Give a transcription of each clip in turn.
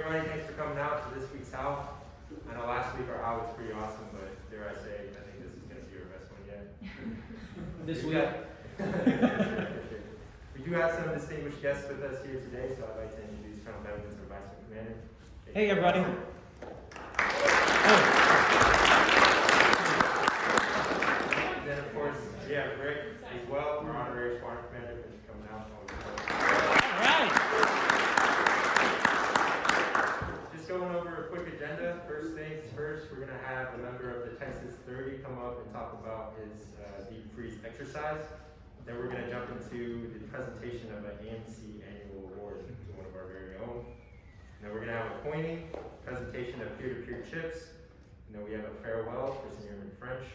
everybody. Thanks for coming out to this week's Howl. I know last week our Howl was pretty awesome, but dare I say, I think this is going to be our best one yet. This week? We do have some distinguished guests with us here today, so I'd like to introduce Col Benwitz, our Vice Commander. Hey, everybody. And then, of course, we have Rick as well, our honorary squadron commander, who's coming out. All right. Just going over a quick agenda. First things first, we're going to have a member of the Texas 30 come up and talk about his deep freeze exercise. Then we're going to jump into the presentation of an AMC annual award to one of our very own. And then we're going to have a pointing, presentation of peer-to-peer chips. And then we have a farewell for SrA French.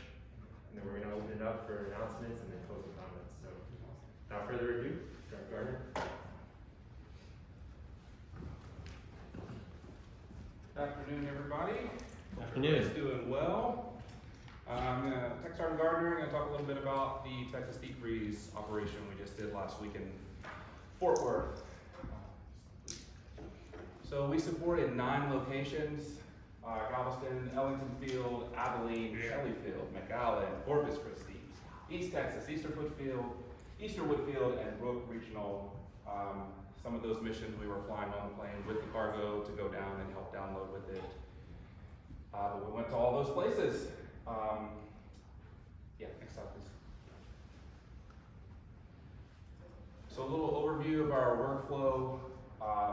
And then we're going to open it up for announcements and then closing comments. So without further ado, SrA Gardner. Afternoon, everybody. Afternoon. Everybody's doing well. I'm TSgt Gardner. I'm going to talk a little bit about the Texas deep freeze operation we just did last week in Fort Worth. So we supported 9 locations: Galveston, Ellington Field, Abilene, Shelley Field, McAllen, Corpus Christi, East Texas, Easterwood Field, and Brook Regional. Some of those missions we were flying on the plane with the cargo to go down and help download with it. But we went to all those places. Next slide, please. So a little overview of our workflow.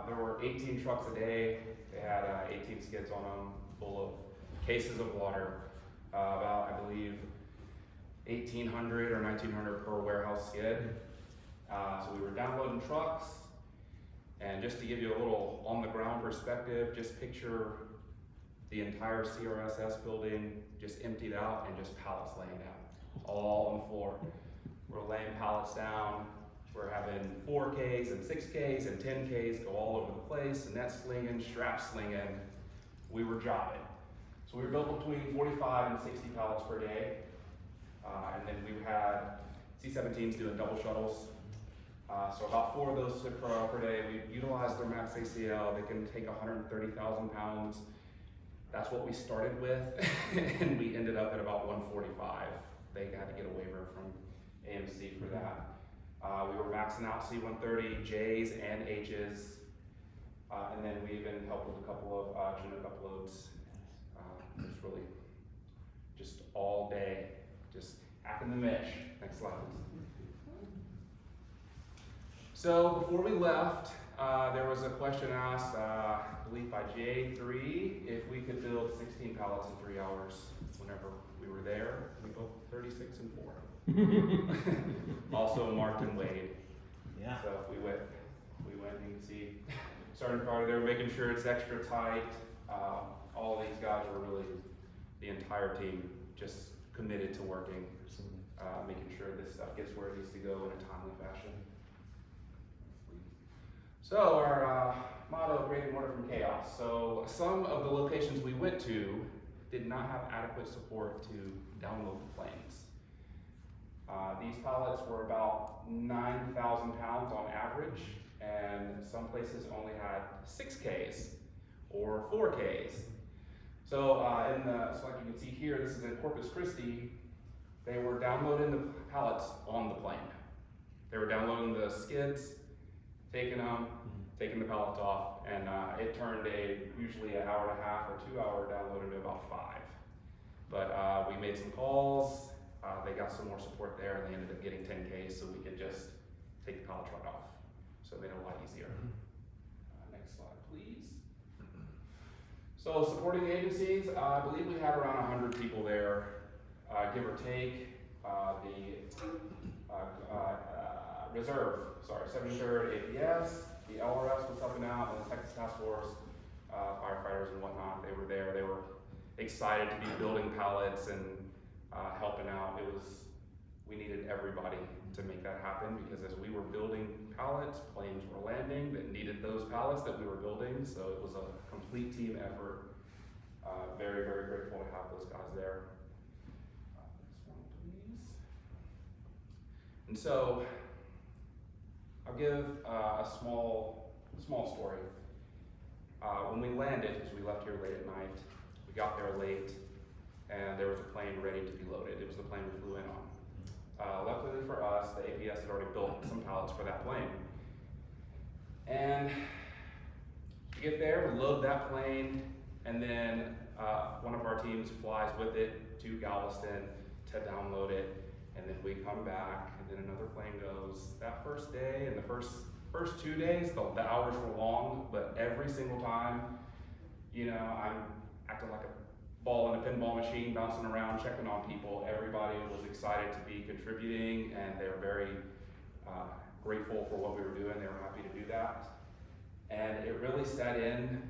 There were 18 trucks a day. They had 18 skids on them full of cases of water. About, I believe, 1,800 or 1,900 per warehouse skid. So we were downloading trucks. And just to give you a little on-the-ground perspective, just picture the entire CRSS building just emptied out and just pallets laying down, all on the floor. We're laying pallets down. We're having 4Ks and 6Ks and 10Ks go all over the place, net slinging, strap slinging. We were jobbing. So we were built between 45 and 60 pallets per day. And then we had C-17s doing double shuttles. So about 4 of those per hour per day. We utilized their max ACL. They can take 130,000 pounds. That's what we started with, and we ended up at about 145. They had to get a waiver from AMC for that. We were maxing out C-130 J's and H's, and then we even helped with a couple of Chinook uploads. It was really just all day, just hacking the mesh. Next slide, please. So before we left, there was a question asked, I believe by J3, if we could build 16 pallets in 3 hours. Whenever we were there, we built 36 in 4. Also Mark and Wade. Yeah. So we went, you can see, starting part of there, making sure it's extra tight. All of these guys were really, the entire team, just committed to working, making sure this stuff gets where it needs to go in a timely fashion. So our motto, creating order from chaos. So some of the locations we went to did not have adequate support to download the planes. These pallets were about 9,000 pounds on average, and some places only had 6Ks or 4Ks. So so like you can see here, this is in Corpus Christi, they were downloading the pallets on the plane. They were downloading the skids, taking them, taking the pallets off, and it turned usually an hour and a half or 2 hour download into about 5. But we made some calls, they got some more support there, and they ended up getting 10Ks so we could just take the pallet truck off. So it made it a lot easier. Next slide, please. So supporting agencies, I believe we had around 100 people there, give or take. The Reserve, 73rd APS, the LRS was helping out, and the Texas Task Force, firefighters and whatnot, they were there. They were excited to be building pallets and helping out. We needed everybody to make that happen, because as we were building pallets, planes were landing that needed those pallets that we were building, so it was a complete team effort. Very, very grateful to have those guys there. Next one, please. And so, I'll give a small story. When we landed, because we left here late at night, we got there late, and there was a plane ready to be loaded. It was the plane we flew in on. Luckily for us, the APS had already built some pallets for that plane. And we get there, we load that plane, and then one of our teams flies with it to Galveston to download it, and then we come back, and then another plane goes. That first day and the first 2 days, the hours were long, but every single time, you know, I'm acting like a ball in a pinball machine, bouncing around, checking on people. Everybody was excited to be contributing, and they were very grateful for what we were doing. They were happy to do that. And it really set in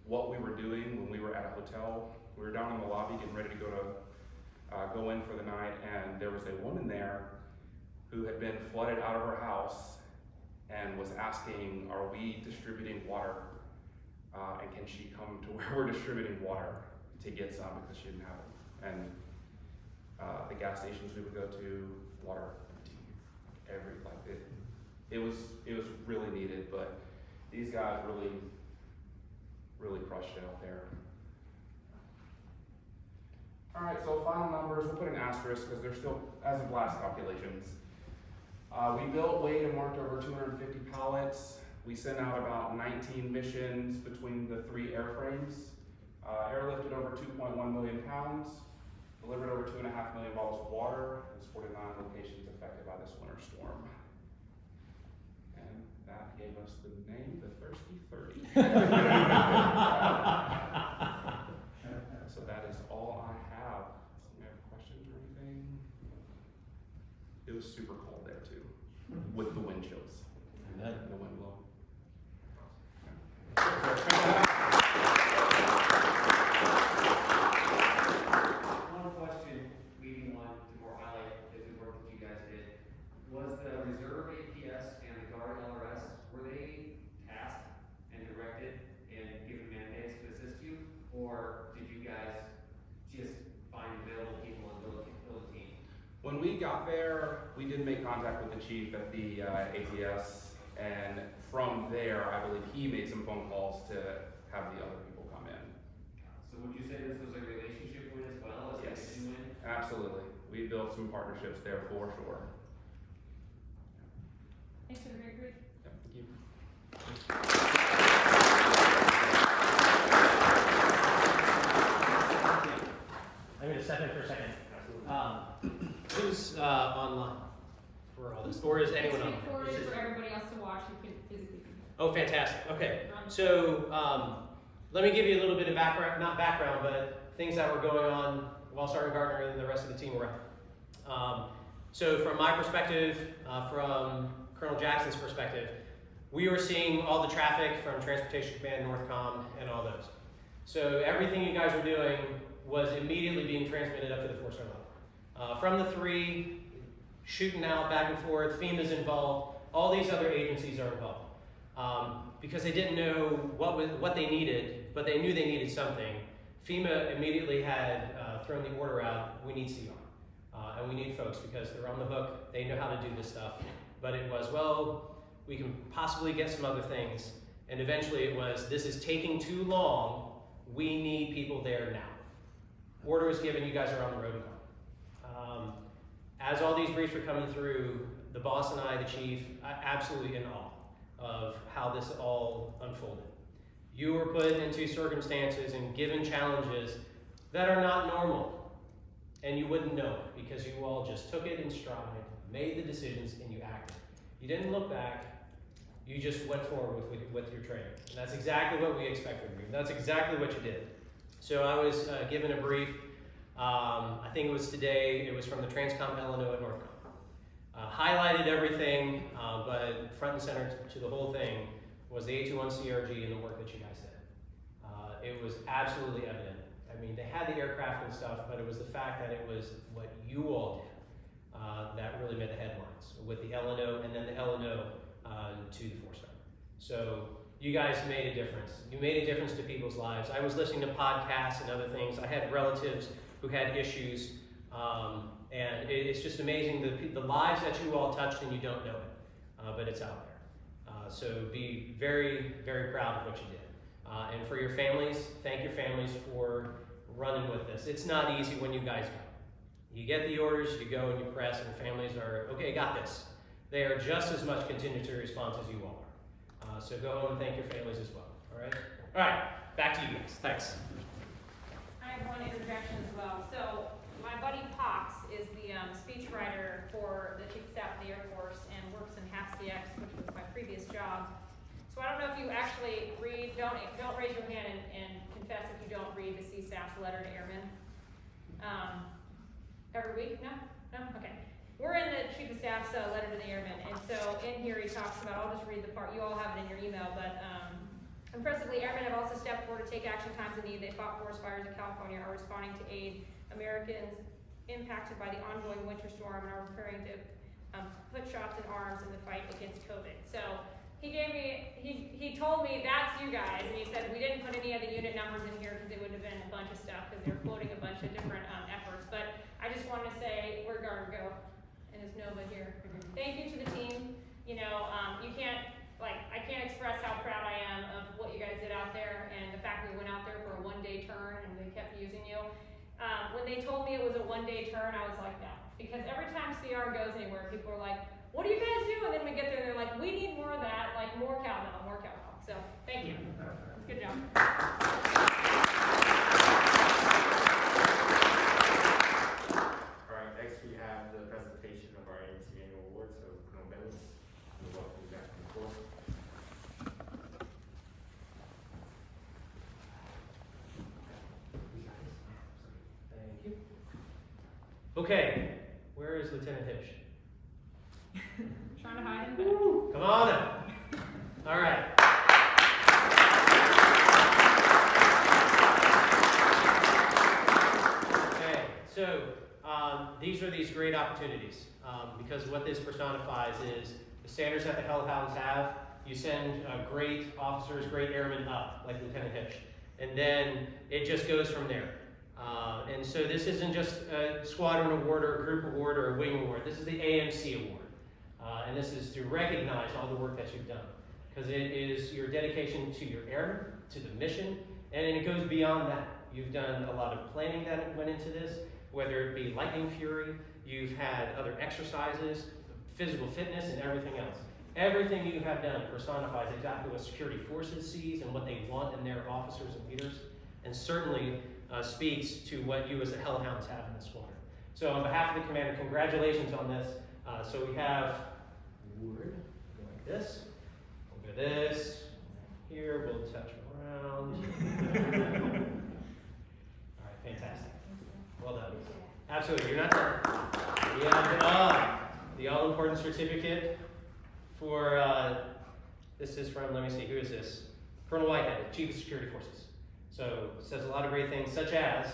what we were doing when we were at a hotel. We were down in the lobby getting ready to go in for the night, and there was a woman there who had been flooded out of her house and was asking, are we distributing water? And can she come to where we're distributing water to get some, because she didn't have it. And the gas stations we would go to, water empty. It was really needed, but these guys really crushed it out there. All right, so final numbers, we'll put an asterisk because they're still, as of last calculations. We built, weighed, and marked over 250 pallets. We sent out about 19 missions between the 3 airframes. Airlifted over 2.1 million pounds, delivered over 2.5 million bottles of water. There's 49 locations affected by this winter storm. And that gave us the name, the Thirsty 30. So that is all I have. Does anyone have questions or anything? It was super cold there too, with the wind chills and the wind blowing. One question, leading on to more highlight the good work that you guys did. Was the reserve APS and the guard LRS, were they tasked and directed and given mandates to assist you? Or did you guys just find available people and build a team? When we got there, we did make contact with the chief at the APS, and from there, I believe he made some phone calls to have the other people come in. So would you say this was a relationship win as well as Yes. a mission win? Absolutely. We built some partnerships there for sure. Thanks for the great brief. Yep, thank you. I'm going to step in for a second. Who's online for all this? Or is anyone on? It's recorded for everybody else to watch who can physically. Oh, fantastic. Okay. So let me give you a little bit of background, not background, but things that were going on while SrA Gardner and the rest of the team were out. So from my perspective, from Colonel Jackson's perspective, we were seeing all the traffic from Transportation Command, Northcom, and all those. So everything you guys were doing was immediately being transmitted up to the 4-star level. From the 3, shooting out back and forth, FEMA's involved, all these other agencies are involved. Because they didn't know what they needed, but they knew they needed something. FEMA immediately had thrown the order out, we need CR. And we need folks because they're on the hook, they know how to do this stuff. But it was, well, we can possibly get some other things. And eventually it was, this is taking too long, we need people there now. Order was given, you guys are on the road and gone. As all these briefs were coming through, the boss and I, the chief, absolutely in awe of how this all unfolded. You were put into circumstances and given challenges that are not normal, and you wouldn't know it because you all just took it in stride, made the decisions, and you acted. You didn't look back, you just went forward with your training. And that's exactly what we expected of you. That's exactly what you did. So I was given a brief, I think it was today, it was from the Transcom L&O at Northcom. Highlighted everything, but front and center to the whole thing was the A21 CRG and the work that you guys did. It was absolutely evident. I mean, they had the aircraft and stuff, but it was the fact that it was what you all did that really made the headlines with the L&O and then the L&O to the 4-star. So you guys made a difference. You made a difference to people's lives. I was listening to podcasts and other things. I had relatives who had issues, and it's just amazing the lives that you all touched and you don't know it, but it's out there. So be very, very proud of what you did. And for your families, thank your families for running with this. It's not easy when you guys go. You get the orders, you go and you press, and families are, okay, got this. They are just as much contingency response as you all are. So go home and thank your families as well, all right? All right, back to you guys, thanks. I have one interjection as well. So my buddy Pox is the speechwriter for the Chief of Staff of the Air Force and works in HAPS-DX, which was my previous job. So I don't know if you actually read, don't raise your hand and confess if you don't read the CSAF's letter to airmen. Every week? No? Okay. We're in the Chief of Staff's letter to the airmen, and so in here he talks about, I'll just read the part, you all have it in your email, but impressively, airmen have also stepped forward to take action times of need. They fought forest fires in California, are responding to aid Americans impacted by the ongoing winter storm, and are preparing to put shots in arms in the fight against COVID. So he told me that's you guys, and he said we didn't put any of the unit numbers in here because it would have been a bunch of stuff because they were quoting a bunch of different efforts. But I just want to say we're Go, and it's Nova here. Thank you to the team. You know, I can't express how proud I am of what you guys did out there, and the fact we went out there for a one-day turn and they kept using you. When they told me it was a one-day turn, I was like, no, because every time SrA goes anywhere, people are like, what do you guys do? And then we get there, they're like, we need more of that, like more cowbell, more cowbell. So, thank you. Good job. All right, next we have the presentation of our AMC annual award. So, Col Benwitz, we'll welcome you back to the floor. Thank you. Okay, where is Lieutenant Hibsch? Trying to hide in the back. Come on up. All right. Okay, so these are these great opportunities because what this personifies is the standards that the Hellhounds have. You send great officers, great airmen up, like Lieutenant Hibsch, and then it just goes from there. And so this isn't just a squadron award or a group award or a wing award. This is the AMC award. And this is to recognize all the work that you've done. Because it is your dedication to your airmen, to the mission, and it goes beyond that. You've done a lot of planning that went into this, whether it be Lightning Fury, you've had other exercises, physical fitness, and everything else. Everything you have done personifies exactly what security forces sees and what they want in their officers and leaders, and certainly speaks to what you as the Hellhounds have in this squadron. So on behalf of the commander, congratulations on this. So we have wood like this. We'll go this. Here, we'll touch around. All right, fantastic. Well done. Absolutely, you're not done. We have the all-important certificate for, this is from, let me see, who is this? Colonel Whitehead, Chief of Security Forces. So it says a lot of great things, such as,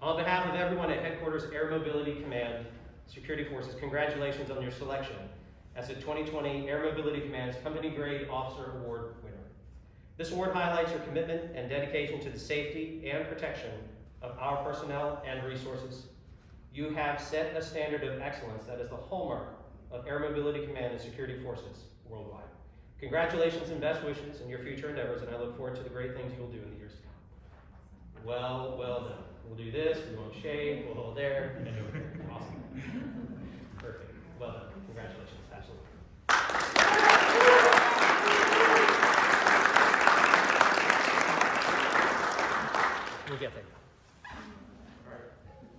on behalf of everyone at Headquarters Air Mobility Command, Security Forces, congratulations on your selection as the 2020 Air Mobility Command's Company Grade Officer Award winner. This award highlights your commitment and dedication to the safety and protection of our personnel and resources. You have set a standard of excellence that is the hallmark of Air Mobility Command and Security Forces worldwide. Congratulations and best wishes in your future endeavors, and I look forward to the great things you'll do in the years to come. Well done. We'll do this, we won't shave, we'll hold there, and over there. Awesome. Perfect. Well done. Congratulations. Absolutely. We'll get there. All right,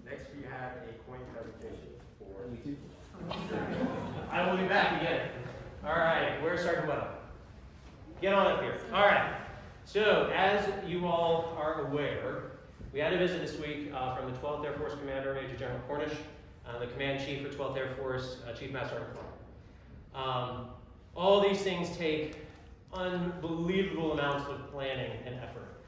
next we have a coin presentation for. I will be back again. All right, where's Sergeant Weddle? Get on up here. All right. So, as you all are aware, we had a visit this week from the 12th Air Force Commander, Major General Cornish, the Command Chief for 12th Air Force, Chief Master Sergeant Clark. All these things take unbelievable amounts of planning and effort.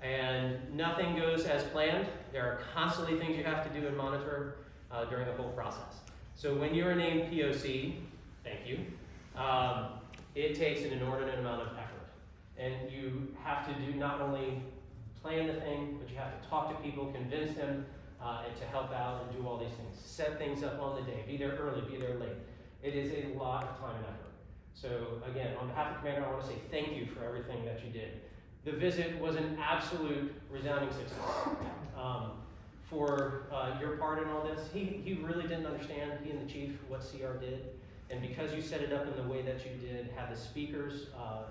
And nothing goes as planned. There are constantly things you have to do and monitor during the whole process. So when you're named POC, thank you, it takes an inordinate amount of effort. And you have to do not only plan the thing, but you have to talk to people, convince them, and to help out and do all these things. Set things up on the day, be there early, be there late. It is a lot of time and effort. So again, on behalf of the Commander, I want to say thank you for everything that you did. the visit was an absolute resounding success. For your part in all this, he really didn't understand, he and the chief, what SrA did. And because you set it up in the way that you did, had the speakers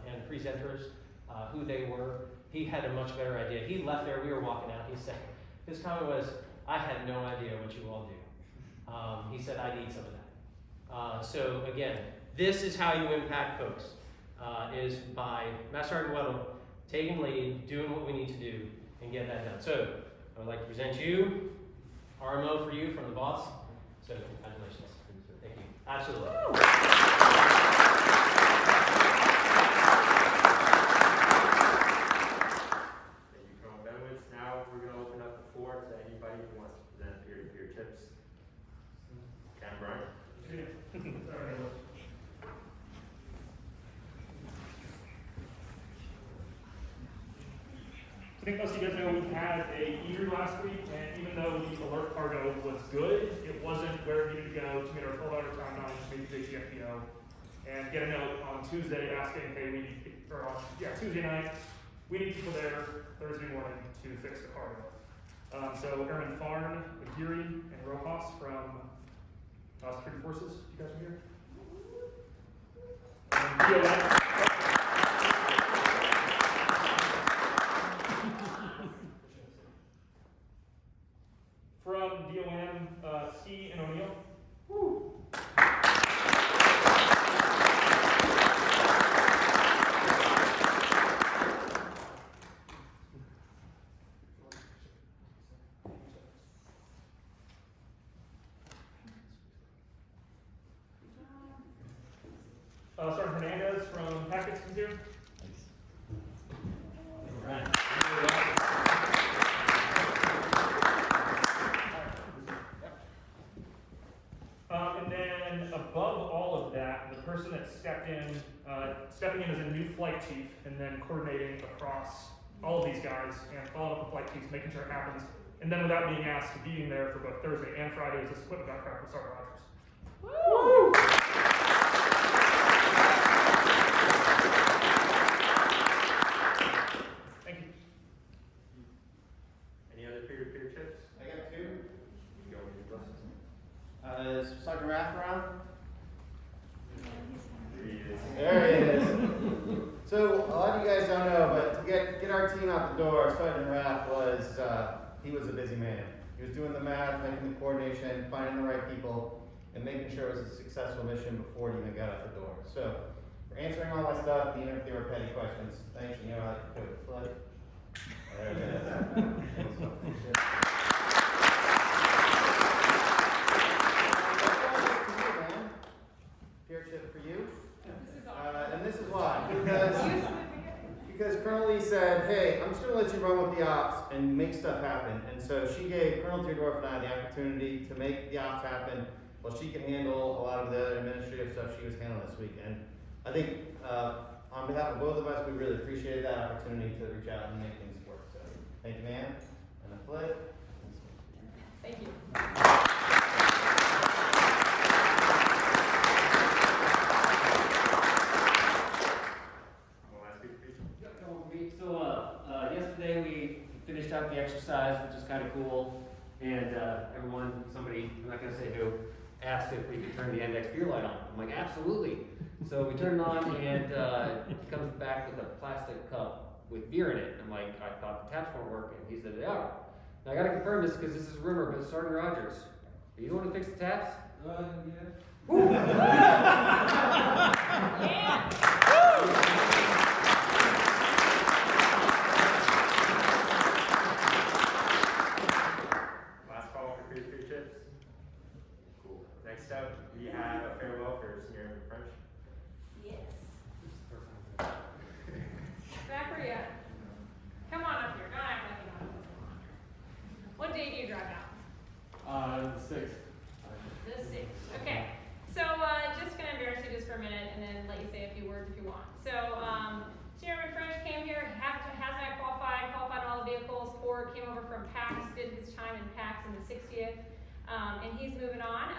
and presenters, who they were, he had a much better idea. He left there, we were walking out, he said, his comment was, I had no idea what you all do. He said, I need some of that. So again, this is how you impact folks, is by MSgt Weddle taking lead, doing what we need to do, and get that done. So I would like to present you, RMO for you from the boss. So congratulations. Thank you. Absolutely. Thank you, Col Benwitz. Now we're going to open up the floor to anybody who wants to present peer-to-peer tips. Cam Bryant. I think most of you guys know we had a E3 last week, and even though the alert cargo was good, it wasn't where we needed to go to meet our 12-hour timeline to meet the TSgt. And get a note on Tuesday asking, hey, we need, or on, Tuesday night, we need people there Thursday morning to fix the cargo. So Airman Farn, Aguirre, and Rojas from Security Forces, you guys are here? DON. From DOM, C and O'Neill. Woo. Sergeant Hernandez from Packets is here. And then above all of that, the person that stepping in as a new flight chief and then coordinating across all of these guys and following up with flight chiefs, making sure it happens, and then without being asked, being there for both Thursday and Friday is this equipment contract with Sergeant Rogers. Woo! Thank you. Any other peer-to-peer tips? I got two. You go with your glasses. Is Sergeant Rath around? There he is. There he is. So a lot of you guys don't know, but to get our team out the door, Sergeant Rath was he was a busy man. He was doing the math, making the coordination, finding the right people, and making sure it was a successful mission before it even got out the door. So for answering all my stuff, even if they were petty questions, thanks. You know I like to put it flood. There it is. Peer tip for you. And this is why. Because Colonel Lee said, hey, I'm just going to let you run with the ops and make stuff happen. And so she gave Colonel Teodorf and I the opportunity to make the ops happen while she can handle a lot of the administrative stuff she was handling this week. And I think on behalf of both of us, we really appreciated that opportunity to reach out and make things work. So thank you, ma'am. And a flip. Thank you. So yesterday we finished out the exercise, which is kind of cool. And somebody, I'm not going to say who, asked if we could turn the index beer light on. I'm like, absolutely. So we turn it on, and it comes back with a plastic cup with beer in it. I'm like, I thought the taps weren't working. He said they are. Now I got to confirm this because this is a rumor, but Sergeant Rogers, are you the one to fix the taps? Yeah. Last call for peer-to-peer tips. Cool. Next up, we have a farewell for SrA French. Yes. Back where you at? Come on up here. Don't act like you don't know what's going on here. What day do you drive out? The 6th. The 6th. Okay. So just gonna embarrass you just for a minute and then let you say a few words if you want. So SrA French came here, hazmat qualified all the vehicles, came over from PAX, did his time in PAX in the 60th. And he's moving on,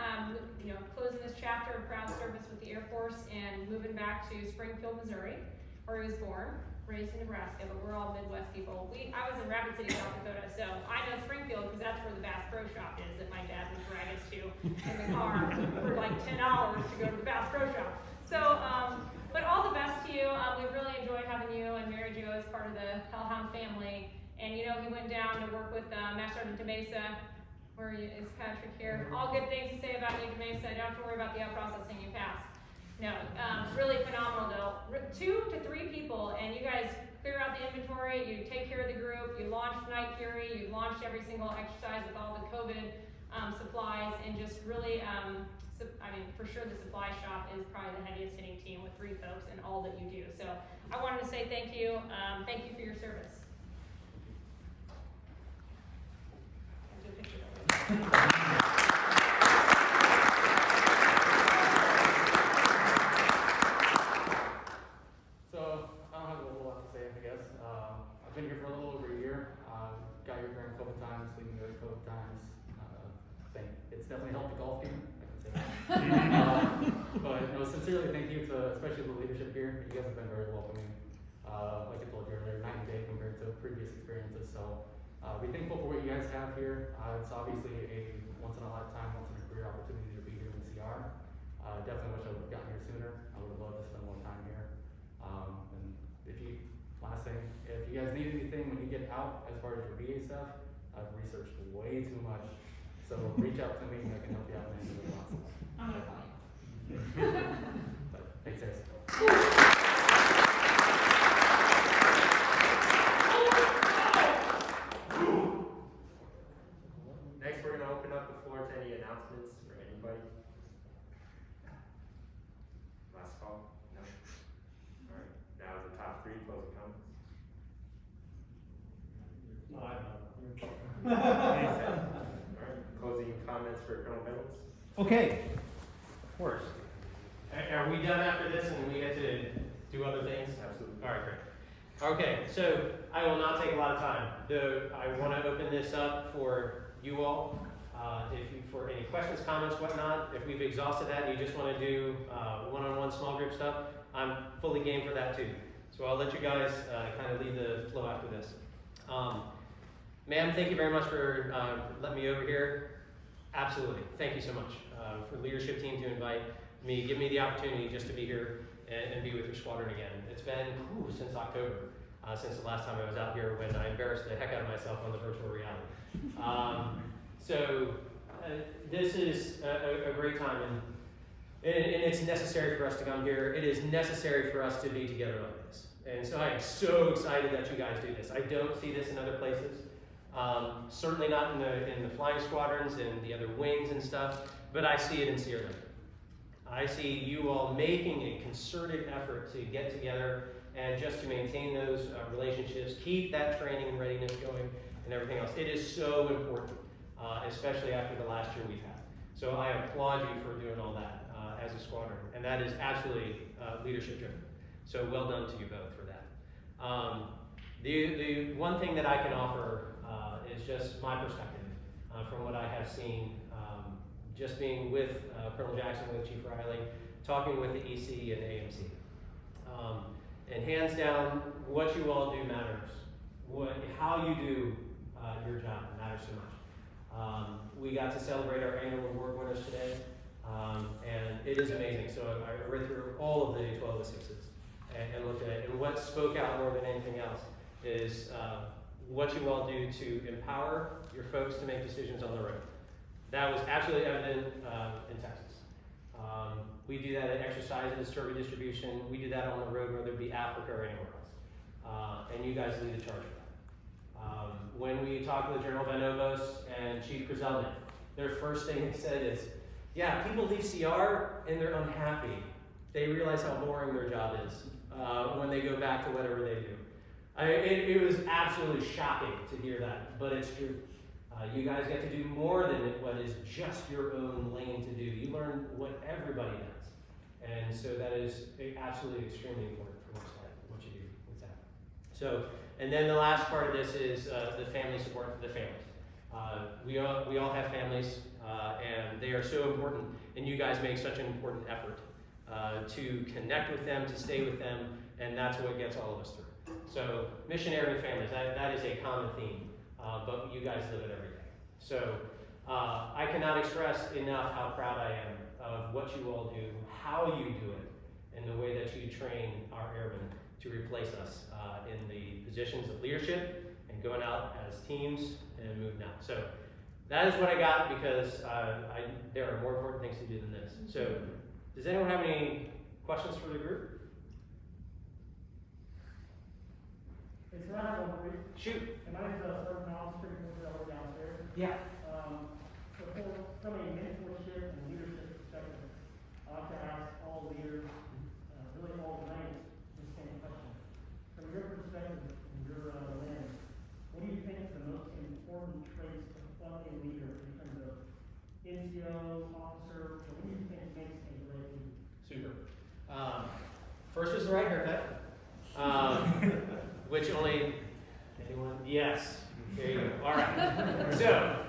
closing this chapter of proud service with the Air Force and moving back to Springfield, Missouri, where he was born. raised in Nebraska, but we're all Midwest people. I was in Rapid City, South Dakota, so I know Springfield because that's where the Bass Pro Shop is that my dad would drag us to in the car for like $10 to go to the Bass Pro Shop. So, but all the best to you. We've really enjoyed having you and Mary Jo as part of the Hellhound family. And you know, he went down to work with Master Sergeant DeMesa. Where is Patrick here? All good things to say about you, DeMesa. Don't have to worry about the out processing you passed. No, really phenomenal though. 2 to 3 people, and you guys clear out the inventory, you take care of the group, you launched Night Fury, you launched every single exercise with all the COVID supplies, and just really, I mean, for sure the supply shop is probably the heaviest hitting team with 3 folks and all that you do. So I wanted to say thank you for your service. So, I don't have a whole lot to say, I guess. I've been here for a little over a year. Got here during COVID times, leaving during COVID times. I think it's definitely helped the golf team, I can say that. But no, sincerely thank you to, especially the leadership here. You guys have been very welcoming. Like I told you earlier, night and day compared to previous experiences. So, be thankful for what you guys have here. It's obviously a once in a lifetime, once in a career opportunity to be here in CR. Definitely wish I would have gotten here sooner. I would have loved to spend more time here. And last thing, if you guys need anything when you get out as far as your VA stuff, I've researched way too much. So reach out to me and I can help you out in any way possible. But thanks, guys. Next, we're gonna open up the floor to any announcements for anybody. Last call? No? Alright, now the top 3 closing comments. Alright, closing comments for Col Benwitz. Okay, of course. Are we done after this and we get to do other things? Absolutely. All right, great. Okay, so I will not take a lot of time. I want to open this up for you all. For any questions, comments, whatnot, if we've exhausted that and you just want to do one-on-one small group stuff, I'm fully game for that too. So I'll let you guys kind of lead the flow after this. Ma'am, thank you very much for letting me over here. Absolutely, thank you so much for the leadership team to invite me, give me the opportunity just to be here and be with your squadron again. It's been since October, since the last time I was out here when I embarrassed the heck out of myself on the virtual reality. So this is a great time, and it's necessary for us to come here. It is necessary for us to be together like this. And so I am so excited that you guys do this. I don't see this in other places. Certainly not in the flying squadrons and the other wings and stuff, but I see it in SrA. I see you all making a concerted effort to get together and just to maintain those relationships, keep that training and readiness going and everything else. It is so important, especially after the last year we've had. So I applaud you for doing all that as a squadron, and that is absolutely leadership driven. So well done to you both for that. The one thing that I can offer is just my perspective from what I have seen, just being with Colonel Jackson, with Chief Riley, talking with the EC and AMC. And hands down, what you all do matters. How you do your job matters so much. We got to celebrate our annual award winners today, and it is amazing. So I read through all of the 12 6s and looked at it. And what spoke out more than anything else is what you all do to empower your folks to make decisions on the road. That was absolutely evident in Texas. We do that at exercises, turkey distribution. We do that on the road, whether it be Africa or anywhere else. And you guys lead the charge of that. When we talked with General Van Ovos and Chief Grizelnik, their first thing they said is, yeah, people leave CR and they're unhappy. They realize how boring their job is when they go back to whatever they do. It was absolutely shocking to hear that, but it's true. You guys get to do more than what is just your own lane to do. You learn what everybody does. And so that is absolutely extremely important for what you do with that. So, and then the last part of this is the family support for the families. We all have families, and they are so important, and you guys make such an important effort to connect with them, to stay with them, and that's what gets all of us through. So missionary families, that is a common theme, but you guys live it every day. So I cannot express enough how proud I am of what you all do, how you do it, and the way that you train our airmen to replace us in the positions of leadership and going out as teams and moving out. So that is what I got, because there are more important things to do than this. So does anyone have any questions for the group? It's not a brief. Shoot. And my name is Sergeant Howl, over downstairs. Yeah. So from a mentorship and leadership perspective, I like to ask all leaders, really all the ranks, the same question. From your perspective, from your lens, what do you think is the most important traits of a leader in terms of NCO, officer, what do you think makes a great leader? Super. First is the right haircut. Which only, anyone? Yes. There you go. All right. So,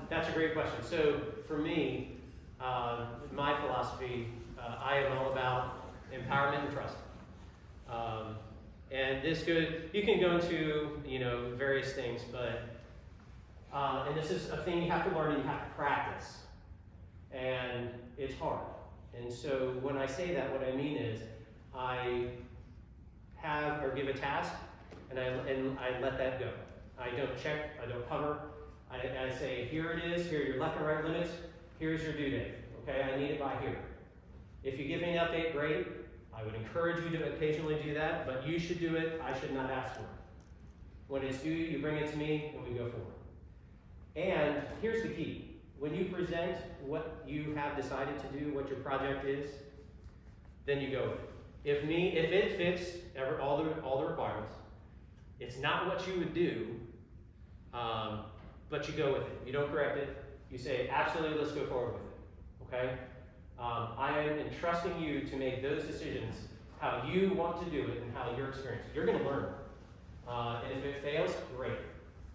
that's a great question. So, for me, my philosophy, I am all about empowerment and trust. And this you can go into, various things, but, and this is a thing you have to learn and you have to practice. And it's hard. And so, when I say that, what I mean is, I have or give a task, and I let that go. I don't check, I don't hover. I say, here it is, here are your left and right limits, here's your due date. Okay, I need it by here. If you give me an update, great. I would encourage you to occasionally do that, but you should do it, I should not ask for it. When it's due, you bring it to me, and we go forward. And here's the key. When you present what you have decided to do, what your project is, then you go with it. If it fits all the requirements, it's not what you would do, but you go with it. You don't correct it. You say, absolutely, let's go forward with it. Okay? I am entrusting you to make those decisions how you want to do it and how you're experiencing. You're going to learn. And if it fails, great.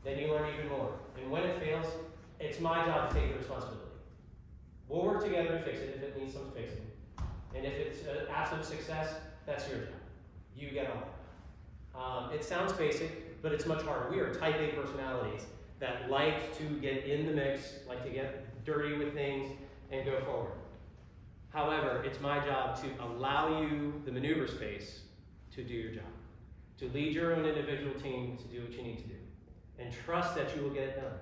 Then you learn even more. And when it fails, it's my job to take the responsibility. We'll work together to fix it if it needs some fixing. And if it's an absolute success, that's your job. You get on it. It sounds basic, but it's much harder. We are type A personalities that like to get in the mix, like to get dirty with things, and go forward. However, it's my job to allow you the maneuver space to do your job, to lead your own individual team to do what you need to do, and trust that you will get it done.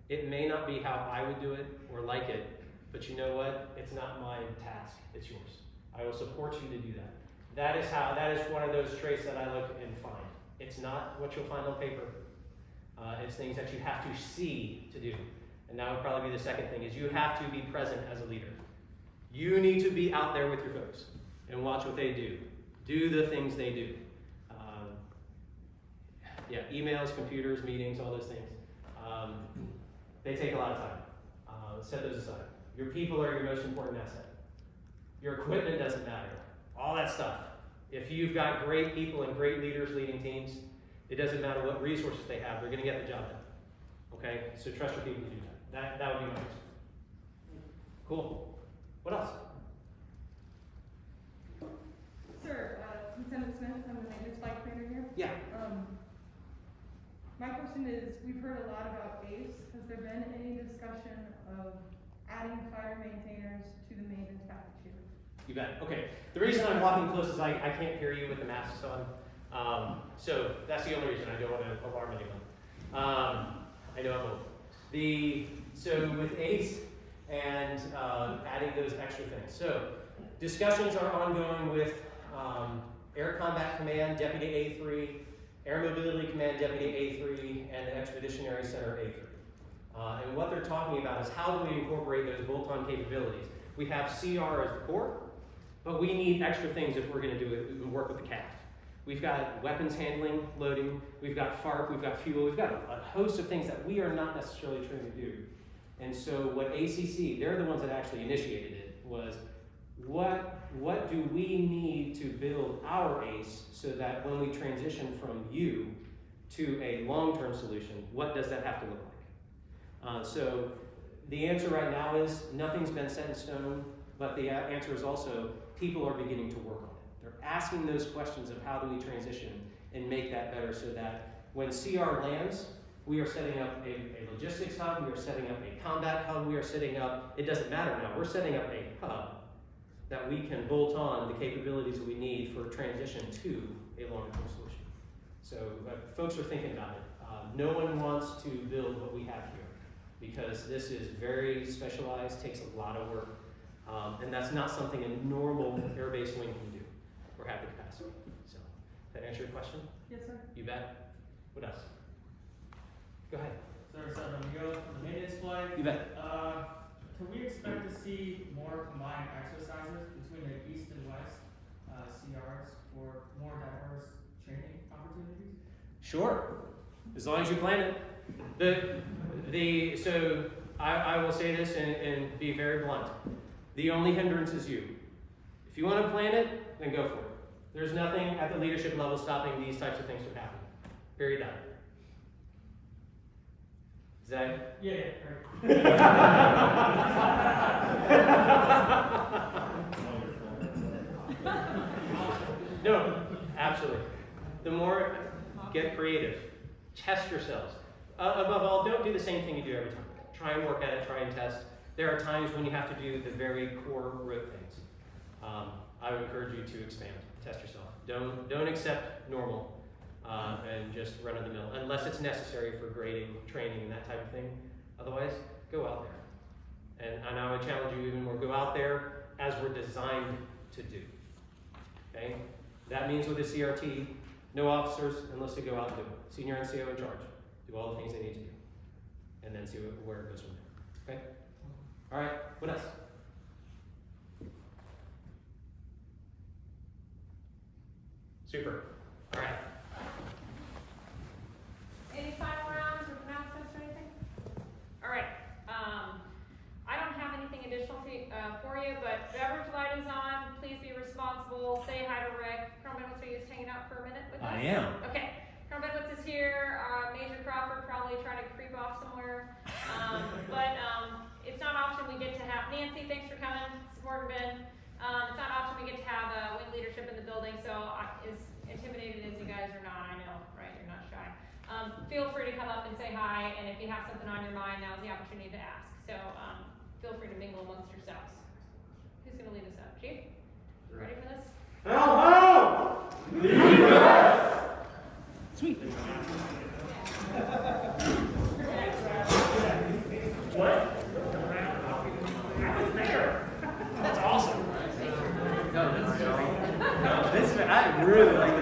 It may not be how I would do it or like it, but you know what? It's not my task, it's yours. I will support you to do that. That is one of those traits that I look and find. It's not what you'll find on paper. It's things that you have to see to do. And that would probably be the second thing, is you have to be present as a leader. You need to be out there with your folks and watch what they do. Do the things they do. Emails, computers, meetings, all those things. They take a lot of time. Set those aside. Your people are your most important asset. Your equipment doesn't matter. All that stuff. If you've got great people and great leaders leading teams, it doesn't matter what resources they have, they're going to get the job done. Okay? So trust your people to do that. That would be my answer. Cool. What else? Sir, Lieutenant Smith, I'm the maintenance bike trainer here. Yeah. My question is, we've heard a lot about ACE. Has there been any discussion of adding fighter maintainers to the maintenance package here? You bet. Okay. The reason I'm walking close is I can't hear you with the masks on. So that's the only reason. I don't want to alarm anyone. I know I'm old. So with ACE and adding those extra things. So discussions are ongoing with Air Combat Command, Deputy A3, Air Mobility Command, Deputy A3, and the Expeditionary Center A3. And what they're talking about is how do we incorporate those bolt-on capabilities. We have CR as the core, but we need extra things if we're going to do it. We can work with the CAF. We've got weapons handling, loading, we've got FARP, we've got fuel, we've got a host of things that we are not necessarily trying to do. And so what ACC, they're the ones that actually initiated it, was what do we need to build our ACE so that when we transition from you to a long-term solution, what does that have to look like? So the answer right now is nothing's been set in stone, but the answer is also people are beginning to work on it. They're asking those questions of how do we transition, and make that better so that when CR lands, we are setting up a logistics hub, we are setting up a combat hub, we are setting up, it doesn't matter now, we're setting up a hub that we can bolt on the capabilities that we need for transition to a longer-term solution. So folks are thinking about it. No one wants to build what we have here because this is very specialized, takes a lot of work, and that's not something a normal air-based wing can do. We're happy to pass it. So, that answer your question? Yes, sir. You bet. What else? Go ahead. Sir, so we go from the maintenance flight. You bet. Can we expect to see more combined exercises between the east and west CRs for more diverse training opportunities? Sure, as long as you plan it. So I will say this and be very blunt. The only hindrance is you. If you want to plan it, then go for it. There's nothing at the leadership level stopping these types of things from happening. Period. Done. Is that? Yeah, No, absolutely. The more, get creative. Test yourselves. Above all, don't do the same thing you do every time. Try and work at it, try and test. There are times when you have to do the very core rote things. I would encourage you to expand, test yourself. Don't accept normal and just run of the mill, unless it's necessary for grading, training, and that type of thing. Otherwise, go out there. And I would challenge you even more, go out there as we're designed to do. Okay? That means with the CRT, no officers unless they go out and do it. Senior NCO in charge. Do all the things they need to do. And then see where it goes from there. Okay? All right, what else? Super. All right. Any final rounds or announcements or anything? All right, I don't have anything additional for you, but beverage light is on. Please be responsible. Say hi to Rick. Col Benwitz, are you just hanging out for a minute with us? I am. Okay. Col Benwitz is here. Major Crawford probably trying to creep off somewhere. But it's not often we get to have Nancy. Thanks for coming, supporting Ben. It's not often we get to have wing leadership in the building. So as intimidated as you guys are not, I know, right? You're not shy. Feel free to come up and say hi, and if you have something on your mind, now's the opportunity to ask. So feel free to mingle amongst yourselves. Who's going to lead us up? Chief? Ready for this? Hello! Sweet. What? I was there. That's awesome. I really like